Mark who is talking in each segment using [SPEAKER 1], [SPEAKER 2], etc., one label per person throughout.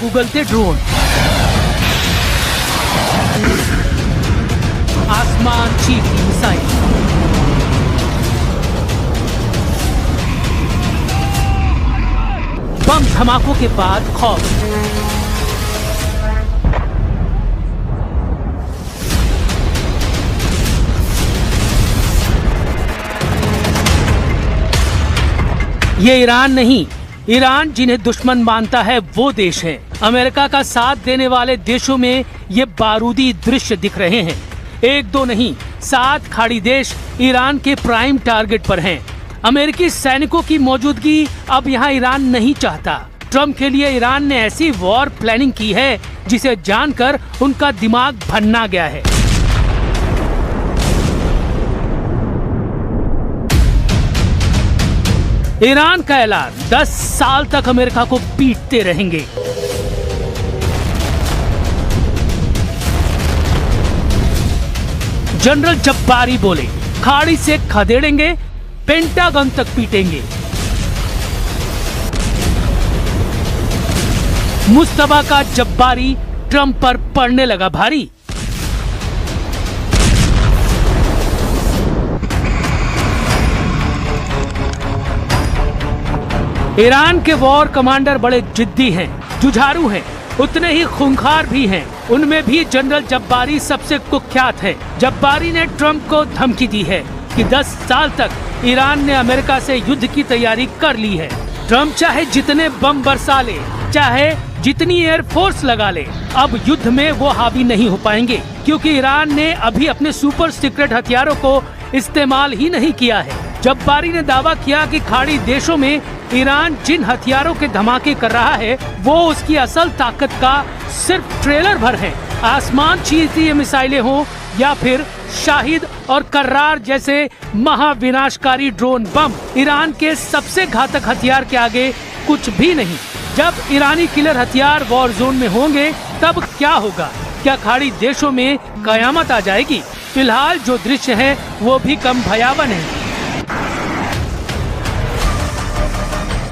[SPEAKER 1] उगलते drone, आसमान चीरती missile, बम धमाकों के बाद खौफ, ये ईरान नहीं, ईरान जिन्हें दुश्मन मानता है वो देश है। अमेरिका का साथ देने वाले देशों में ये बारूदी दृश्य दिख रहे हैं। एक दो नहीं, 7 खाड़ी देश ईरान के प्राइम टारगेट पर हैं। अमेरिकी सैनिकों की मौजूदगी अब यहाँ ईरान नहीं चाहता। ट्रंप के लिए ईरान ने ऐसी वॉर प्लानिंग की है जिसे जानकर उनका दिमाग भन्ना गया है। ईरान का ऐलान, 10 साल तक अमेरिका को पीटते रहेंगे। जनरल जब्बारी बोले, खाड़ी से खदेड़ेंगे, पेंटागन तक पीटेंगे। मुस्तफा का जब्बारी ट्रंप पर पड़ने लगा भारी। ईरान के वॉर कमांडर बड़े जिद्दी हैं, जुझारू हैं, उतने ही खूंखार भी हैं। उनमें भी जनरल जब्बारी सबसे कुख्यात है। जब्बारी ने ट्रंप को धमकी दी है कि 10 साल तक ईरान ने अमेरिका से युद्ध की तैयारी कर ली है। ट्रंप चाहे जितने बम बरसा ले, चाहे जितनी एयरफोर्स लगा ले, अब युद्ध में वो हावी नहीं हो पाएंगे, क्योंकि ईरान ने अभी अपने सुपर सीक्रेट हथियारों को इस्तेमाल ही नहीं किया है। जब्बारी ने दावा किया कि खाड़ी देशों में ईरान जिन हथियारों के धमाके कर रहा है वो उसकी असल ताकत का सिर्फ ट्रेलर भर है। आसमान चीरती मिसाइलें हों या फिर शाहिद और कर्रार जैसे महाविनाशकारी ड्रोन बम, ईरान के सबसे घातक हथियार के आगे कुछ भी नहीं। जब ईरानी किलर हथियार वॉर जोन में होंगे तब क्या होगा? क्या खाड़ी देशों में कयामत आ जाएगी? फिलहाल जो दृश्य है वो भी कम भयावह नहीं।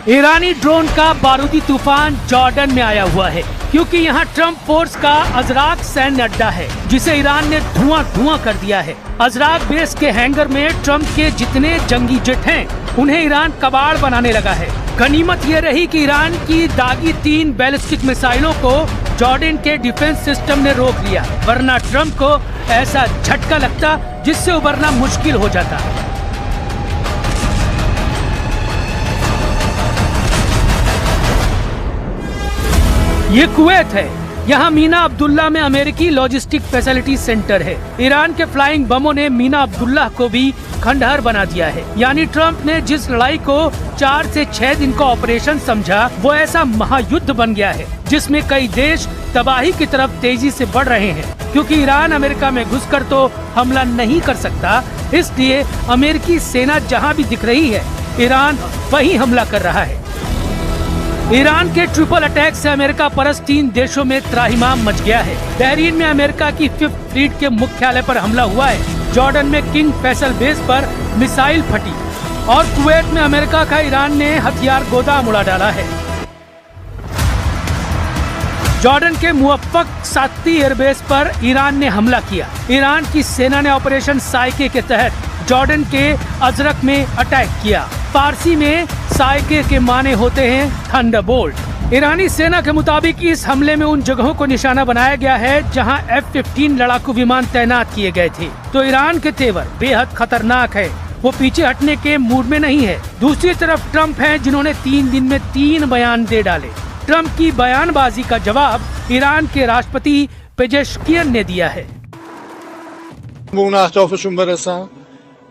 [SPEAKER 1] ईरानी ड्रोन का बारूदी तूफान जॉर्डन में आया हुआ है, क्योंकि यहाँ ट्रंप फोर्स का अजराक सैन्य अड्डा है जिसे ईरान ने धुआं कर दिया है। अजराक बेस के हैंगर में ट्रंप के जितने जंगी जेट हैं उन्हें ईरान कबाड़ बनाने लगा है। गनीमत ये रही कि ईरान की दागी 3 बैलिस्टिक मिसाइलों को जॉर्डन के डिफेंस सिस्टम ने रोक लिया, वरना ट्रंप को ऐसा झटका लगता जिससे उबरना मुश्किल हो जाता। ये कुवैत है। यहाँ मीना अब्दुल्ला में अमेरिकी लॉजिस्टिक फैसिलिटी सेंटर है। ईरान के फ्लाइंग बमों ने मीना अब्दुल्ला को भी खंडहर बना दिया है। यानी ट्रंप ने जिस लड़ाई को 4 से 6 दिन का ऑपरेशन समझा वो ऐसा महायुद्ध बन गया है जिसमें कई देश तबाही की तरफ तेजी से बढ़ रहे हैं, क्योंकि ईरान अमेरिका में घुसकर तो हमला नहीं कर सकता। इसलिए अमेरिकी सेना जहाँ भी दिख रही है ईरान वही हमला कर रहा है। ईरान के ट्रिपल अटैक से अमेरिका परस्त 3 देशों में त्राहिमाम मच गया है। बहरीन में अमेरिका की 5th फ्लीट के मुख्यालय पर हमला हुआ है। जॉर्डन में किंग फैसल बेस पर मिसाइल फटी और कुवैत में अमेरिका का ईरान ने हथियार गोदाम उड़ा डाला है। जॉर्डन के मुवफ्फक साती एयरबेस पर ईरान ने हमला किया। ईरान की सेना ने ऑपरेशन साइके के तहत जॉर्डन के अजरक में अटैक किया। फारसी में साइके के माने होते हैं थंडरबोल्ट। ईरानी सेना के मुताबिक इस हमले में उन जगहों को निशाना बनाया गया है जहां F-15 लड़ाकू विमान तैनात किए गए थे। तो ईरान के तेवर बेहद खतरनाक है, वो पीछे हटने के मूड में नहीं है। दूसरी तरफ ट्रंप हैं जिन्होंने 3 दिन में 3 बयान दे डाले। ट्रंप की बयानबाजी का जवाब ईरान के राष्ट्रपति पेजेश्कियन ने दिया है।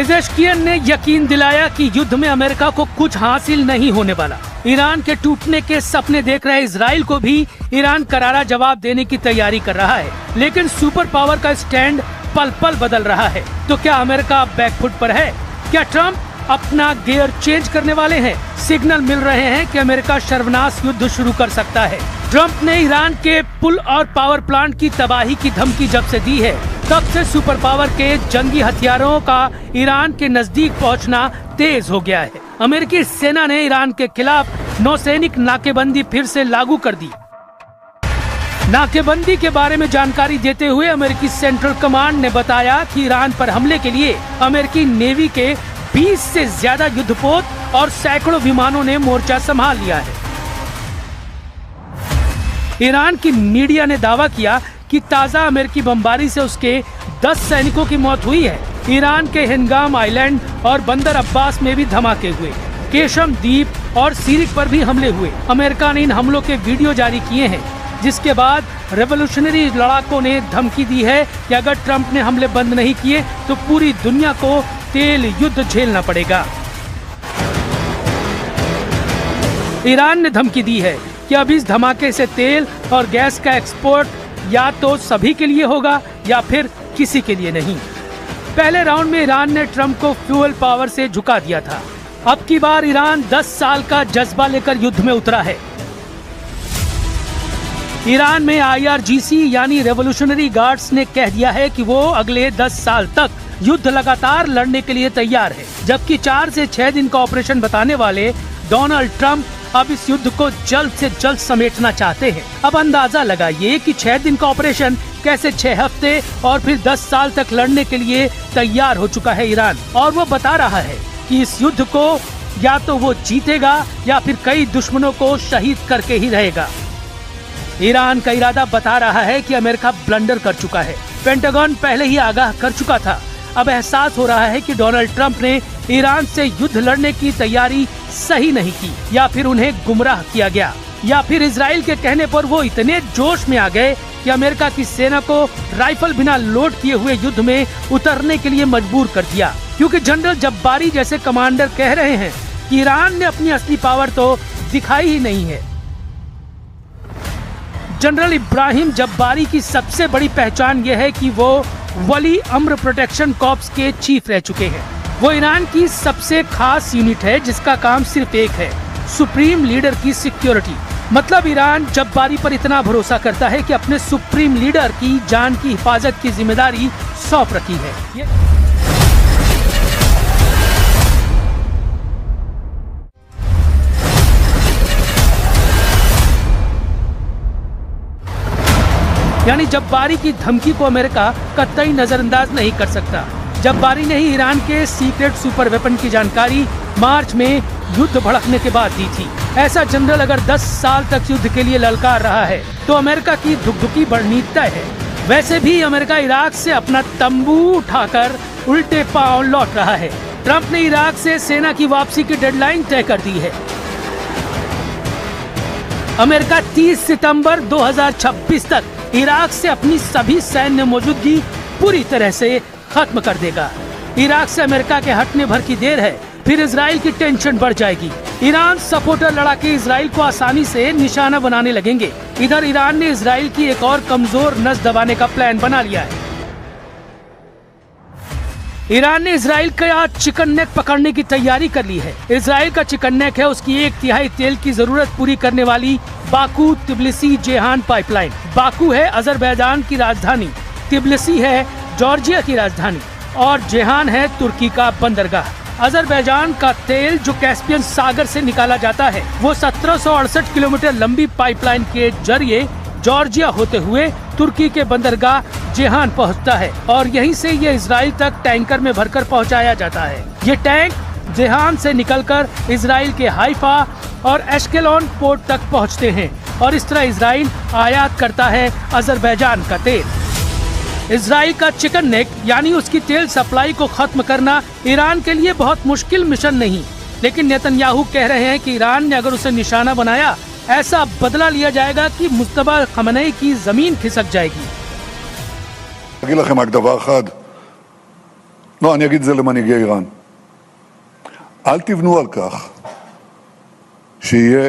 [SPEAKER 1] पेजेश्कियन ने यकीन दिलाया कि युद्ध में अमेरिका को कुछ हासिल नहीं होने वाला। ईरान के टूटने के सपने देख रहे इजराइल को भी ईरान करारा जवाब देने की तैयारी कर रहा है, लेकिन सुपर पावर का स्टैंड पल पल बदल रहा है। तो क्या अमेरिका बैकफुट पर है? क्या ट्रंप अपना गियर चेंज करने वाले हैं? सिग्नल मिल रहे हैं कि अमेरिका सर्वनाश युद्ध शुरू कर सकता है। ट्रंप ने ईरान के पुल और पावर प्लांट की तबाही की धमकी जब से दी है, तब से सुपर पावर के जंगी हथियारों का ईरान के नजदीक पहुंचना तेज हो गया है। अमेरिकी सेना ने ईरान के खिलाफ नौसैनिक नाकेबंदी फिर से लागू कर दी। नाकेबंदी के बारे में जानकारी देते हुए अमेरिकी सेंट्रल कमांड ने बताया कि ईरान पर हमले के लिए अमेरिकी नेवी के 20 से ज्यादा युद्धपोत और सैकड़ों विमानों ने मोर्चा संभाल लिया है। ईरान की मीडिया ने दावा किया कि ताजा अमेरिकी बमबारी से उसके 10 सैनिकों की मौत हुई है। ईरान के हिंगाम आइलैंड और बंदर अब्बास में भी धमाके हुए। केशम द्वीप और सीरिक पर भी हमले हुए। अमेरिका ने इन हमलों के वीडियो जारी किए हैं, जिसके बाद रेवोल्यूशनरी लड़ाकों ने धमकी दी है कि अगर ट्रंप ने हमले बंद नहीं किए तो पूरी दुनिया को तेल युद्ध झेलना पड़ेगा। ईरान ने धमकी दी है कि अब इस धमाके से तेल और गैस का एक्सपोर्ट या तो सभी के लिए होगा या फिर किसी के लिए नहीं। पहले राउंड में ईरान ने ट्रंप को फ्यूल पावर से झुका दिया था। अब की बार ईरान 10 साल का जज्बा लेकर युद्ध में उतरा है। ईरान में IRGC यानी रेवोल्यूशनरी गार्ड्स ने कह दिया है कि वो अगले 10 साल तक युद्ध लगातार लड़ने के लिए तैयार है, जबकि 4 से 6 दिन का ऑपरेशन बताने वाले डोनाल्ड ट्रंप अब इस युद्ध को जल्द से जल्द समेटना चाहते हैं। अब अंदाजा लगाइए कि 6 दिन का ऑपरेशन कैसे 6 हफ्ते और फिर 10 साल तक लड़ने के लिए तैयार हो चुका है ईरान। और वो बता रहा है कि इस युद्ध को या तो वो जीतेगा या फिर कई दुश्मनों को शहीद करके ही रहेगा। ईरान का इरादा बता रहा है कि अमेरिका ब्लंडर कर चुका है। पेंटागन पहले ही आगाह कर चुका था। अब एहसास हो रहा है कि डोनाल्ड ट्रंप ने ईरान से युद्ध लड़ने की तैयारी सही नहीं की, या फिर उन्हें गुमराह किया गया, या फिर इजराइल के कहने पर वो इतने जोश में आ गए कि अमेरिका की सेना को राइफल बिना लोड किए हुए युद्ध में उतरने के लिए मजबूर कर दिया। क्योंकि जनरल जब्बारी जैसे कमांडर कह रहे हैं कि ईरान ने अपनी असली पावर तो दिखाई ही नहीं है। जनरल इब्राहिम जब्बारी की सबसे बड़ी पहचान यह है कि वो वली अम्र प्रोटेक्शन कॉर्प्स के चीफ रह चुके हैं। वो ईरान की सबसे खास यूनिट है जिसका काम सिर्फ एक है, सुप्रीम लीडर की सिक्योरिटी। मतलब ईरान जब्बारी पर इतना भरोसा करता है कि अपने सुप्रीम लीडर की जान की हिफाजत की जिम्मेदारी सौंप रखी है। यानी जब्बारी की धमकी को अमेरिका कतई नजरअंदाज नहीं कर सकता। जब्बारी ने ही ईरान के सीक्रेट सुपर वेपन की जानकारी मार्च में युद्ध भड़कने के बाद दी थी। ऐसा जनरल अगर 10 साल तक युद्ध के लिए ललकार रहा है तो अमेरिका की धुकधुकी बढ़नी तय है। वैसे भी अमेरिका इराक से अपना तंबू उठाकर उल्टे पांव लौट रहा है। ट्रंप ने इराक से सेना की वापसी की डेडलाइन तय कर दी है। अमेरिका 30 सितंबर 2026 तक इराक से अपनी सभी सैन्य मौजूदगी पूरी तरह से खत्म कर देगा। इराक से अमेरिका के हटने भर की देर है, फिर इजराइल की टेंशन बढ़ जाएगी। ईरान सपोर्टर लड़ाके इजराइल को आसानी से निशाना बनाने लगेंगे। इधर ईरान ने इजराइल की एक और कमजोर नस दबाने का प्लान बना लिया है। ईरान ने इजराइल का चिकन नेक पकड़ने की तैयारी कर ली है। इजराइल का चिकन नेक है उसकी 1/3 तेल की जरूरत पूरी करने वाली Baku Tbilisi Jehan pipeline. Baku है अजरबैजान की राजधानी, तिब्लिसी है जॉर्जिया की राजधानी और जेहान है तुर्की का बंदरगाह। अजरबैजान का तेल जो कैस्पियन सागर से निकाला जाता है वो 1768 किलोमीटर लंबी पाइपलाइन के जरिए जॉर्जिया होते हुए तुर्की के बंदरगाह जेहान पहुंचता है और यहीं से ये इजराइल तक टैंकर में भरकर पहुंचाया जाता है। ये टैंक जेहान से निकलकर इजराइल के हाइफा और एश्केलोन पोर्ट तक पहुंचते हैं और इस तरह इजराइल आयात करता है अजरबैजान का तेल। इजराइल का चिकन नेक यानी उसकी तेल सप्लाई को खत्म करना ईरान के लिए बहुत मुश्किल मिशन नहीं, लेकिन नेतन्याहू कह रहे हैं कि ईरान ने अगर उसे निशाना बनाया ऐसा बदला लिया जाएगा कि मुस्तफा खमेनी की जमीन खिसक जाएगी।
[SPEAKER 2] לא, אני אגיד את זה למנהיגי איראן. אל תבנו על כך שיהיה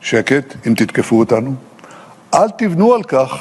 [SPEAKER 2] שקט אם תתקפו אותנו. אל תבנו על כך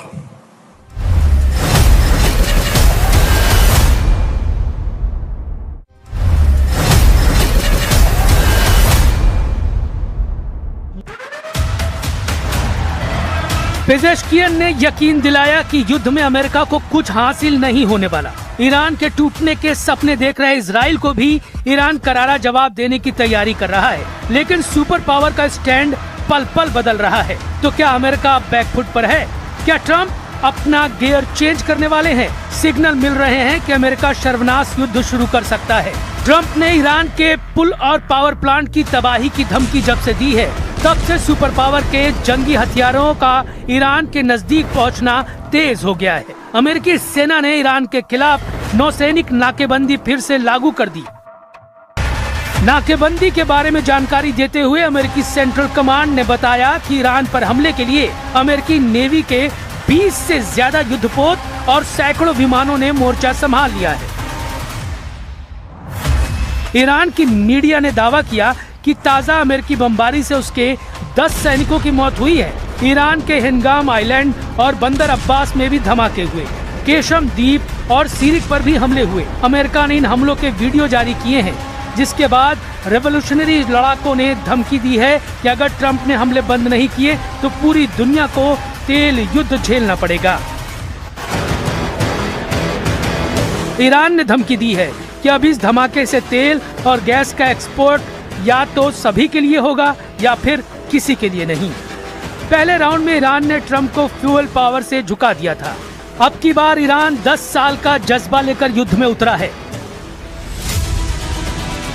[SPEAKER 1] पेजेश्कियन ने यकीन दिलाया कि युद्ध में अमेरिका को कुछ हासिल नहीं होने वाला। ईरान के टूटने के सपने देख रहे इजराइल को भी ईरान करारा जवाब देने की तैयारी कर रहा है, लेकिन सुपर पावर का स्टैंड पल पल बदल रहा है। तो क्या अमेरिका बैकफुट पर है? क्या ट्रंप अपना गियर चेंज करने वाले हैं? सिग्नल मिल रहे हैं कि अमेरिका सर्वनाश युद्ध शुरू कर सकता है। ट्रंप ने ईरान के पुल और पावर प्लांट की तबाही की धमकी जब से दी है, तब से सुपर पावर के जंगी हथियारों का ईरान के नजदीक पहुंचना तेज हो गया है। अमेरिकी सेना ने ईरान के खिलाफ नौसैनिक नाकेबंदी फिर से लागू कर दी। नाकेबंदी के बारे में जानकारी देते हुए अमेरिकी सेंट्रल कमांड ने बताया कि ईरान पर हमले के लिए अमेरिकी नेवी के 20 से ज्यादा युद्धपोत और सैकड़ों विमानों ने मोर्चा संभाल लिया है। ईरान की मीडिया ने दावा किया कि ताजा अमेरिकी बमबारी से उसके 10 सैनिकों की मौत हुई है। ईरान के हिंगाम आइलैंड और बंदर अब्बास में भी धमाके हुए, केशम द्वीप और सीरिक पर भी हमले हुए। अमेरिका ने इन हमलों के वीडियो जारी किए हैं, जिसके बाद रेवोल्यूशनरी लड़ाकों ने धमकी दी है कि अगर ट्रंप ने हमले बंद नहीं किए तो पूरी दुनिया को तेल युद्ध झेलना पड़ेगा। ईरान ने धमकी दी है कि अब इस धमाके से तेल और गैस का एक्सपोर्ट या तो सभी के लिए होगा या फिर किसी के लिए नहीं। पहले राउंड में ईरान ने ट्रंप को फ्यूल पावर से झुका दिया था। अब की बार ईरान 10 साल का जज्बा लेकर युद्ध में उतरा है।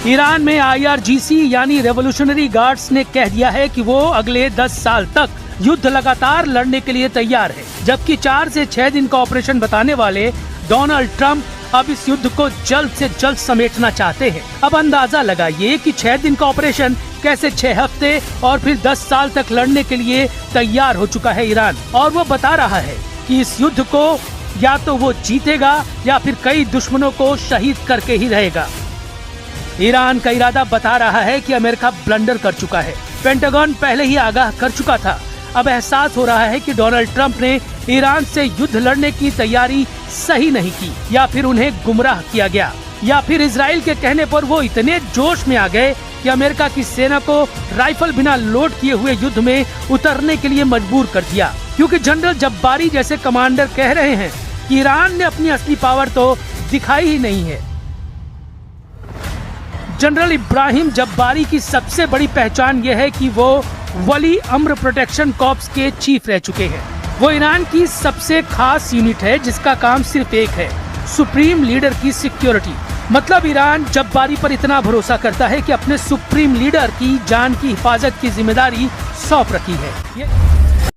[SPEAKER 1] ईरान में IRGC यानी रेवोल्यूशनरी गार्ड्स ने कह दिया है कि वो अगले 10 साल तक युद्ध लगातार लड़ने के लिए तैयार है, जबकि 4 से 6 दिन का ऑपरेशन बताने वाले डोनाल्ड ट्रंप अब इस युद्ध को जल्द से जल्द समेटना चाहते हैं। अब अंदाजा लगाइए कि 6 दिन का ऑपरेशन कैसे 6 हफ्ते और फिर 10 साल तक लड़ने के लिए तैयार हो चुका है ईरान, और वो बता रहा है कि इस युद्ध को या तो वो जीतेगा या फिर कई दुश्मनों को शहीद करके ही रहेगा। ईरान का इरादा बता रहा है कि अमेरिका ब्लंडर कर चुका है। पेंटागन पहले ही आगाह कर चुका था। अब एहसास हो रहा है कि डोनाल्ड ट्रंप ने ईरान से युद्ध लड़ने की तैयारी सही नहीं की, या फिर उन्हें गुमराह किया गया, या फिर इजराइल के कहने पर वो इतने जोश में आ गए कि अमेरिका की सेना को राइफल बिना लोड किए हुए युद्ध में उतरने के लिए मजबूर कर दिया। क्योंकि जनरल जब्बारी जैसे कमांडर कह रहे हैं कि ईरान ने अपनी असली पावर तो दिखाई ही नहीं है। जनरल इब्राहिम जब्बारी की सबसे बड़ी पहचान यह है कि वो वली अम्र प्रोटेक्शन कॉर्प्स के चीफ रह चुके हैं। वो ईरान की सबसे खास यूनिट है जिसका काम सिर्फ एक है, सुप्रीम लीडर की सिक्योरिटी। मतलब ईरान जब्बारी पर इतना भरोसा करता है कि अपने सुप्रीम लीडर की जान की हिफाजत की जिम्मेदारी सौंप रखी है।